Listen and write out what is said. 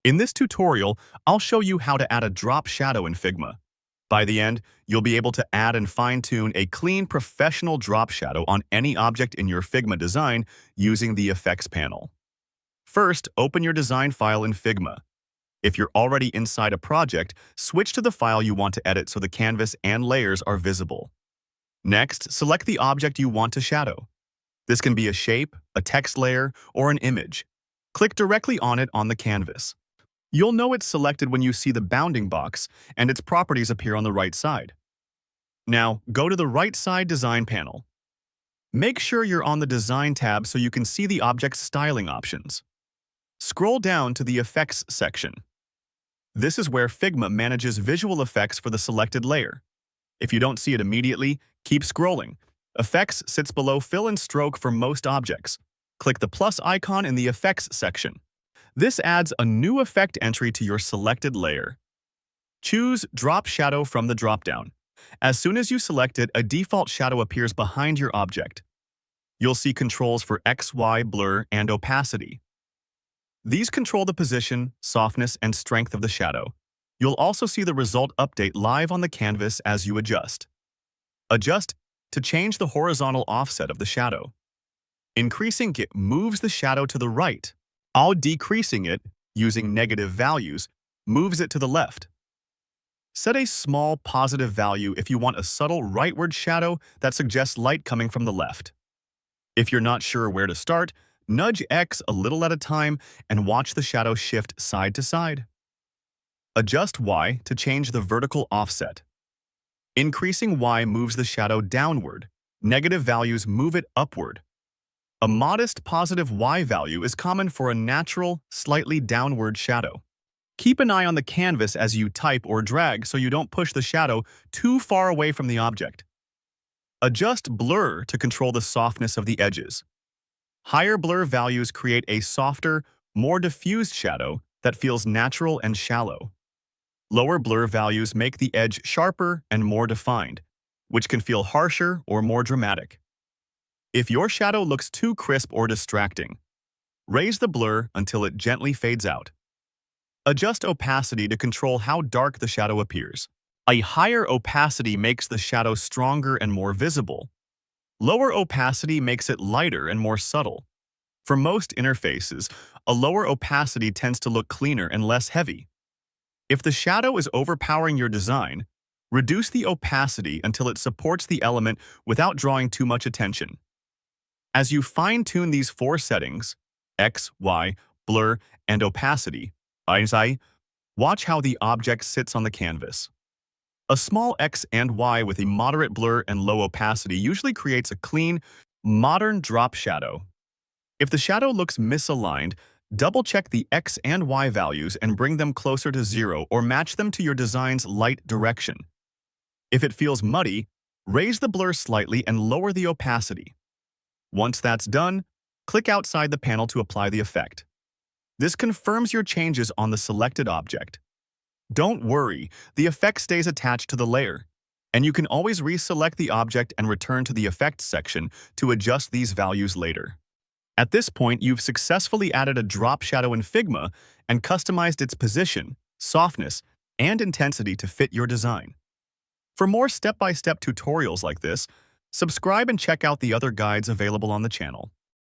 In this tutorial, I'll show you how to add a drop shadow in Figma. By the end, you'll be able to add and fine-tune a clean, professional drop shadow on any object in your Figma design using the Effects panel. First, open your design file in Figma. If you're already inside a project, switch to the file you want to edit so the canvas and layers are visible. Next, select the object you want to shadow. This can be a shape, a text layer, or an image. Click directly on it on the canvas. You'll know it's selected when you see the bounding box and its properties appear on the right side. Now, go to the right side design panel. Make sure you're on the Design tab so you can see the object's styling options. Scroll down to the Effects section. This is where Figma manages visual effects for the selected layer. If you don't see it immediately, keep scrolling. Effects sits below Fill and Stroke for most objects. Click the plus icon in the Effects section. This adds a new effect entry to your selected layer. Choose Drop Shadow from the dropdown. As soon as you select it, a default shadow appears behind your object. You'll see controls for X, Y, blur, and opacity. These control the position, softness, and strength of the shadow. You'll also see the result update live on the canvas as you adjust. Adjust to change the horizontal offset of the shadow. Increasing it moves the shadow to the right, while decreasing it, using negative values, moves it to the left. Set a small positive value if you want a subtle rightward shadow that suggests light coming from the left. If you're not sure where to start, nudge X a little at a time and watch the shadow shift side to side. Adjust Y to change the vertical offset. Increasing Y moves the shadow downward. Negative values move it upward. A modest positive Y value is common for a natural, slightly downward shadow. Keep an eye on the canvas as you type or drag so you don't push the shadow too far away from the object. Adjust blur to control the softness of the edges. Higher blur values create a softer, more diffused shadow that feels natural and shallow. Lower blur values make the edge sharper and more defined, which can feel harsher or more dramatic. If your shadow looks too crisp or distracting, raise the blur until it gently fades out. Adjust opacity to control how dark the shadow appears. A higher opacity makes the shadow stronger and more visible. Lower opacity makes it lighter and more subtle. For most interfaces, a lower opacity tends to look cleaner and less heavy. If the shadow is overpowering your design, reduce the opacity until it supports the element without drawing too much attention. As you fine-tune these four settings, X, Y, blur, and opacity, watch how the object sits on the canvas. A small X and Y with a moderate blur and low opacity usually creates a clean, modern drop shadow. If the shadow looks misaligned, double-check the X and Y values and bring them closer to 0 or match them to your design's light direction. If it feels muddy, raise the blur slightly and lower the opacity. Once that's done, click outside the panel to apply the effect. This confirms your changes on the selected object. Don't worry, the effect stays attached to the layer, and you can always reselect the object and return to the Effects section to adjust these values later. At this point, you've successfully added a drop shadow in Figma and customized its position, softness, and intensity to fit your design. For more step-by-step tutorials like this, subscribe and check out the other guides available on the channel.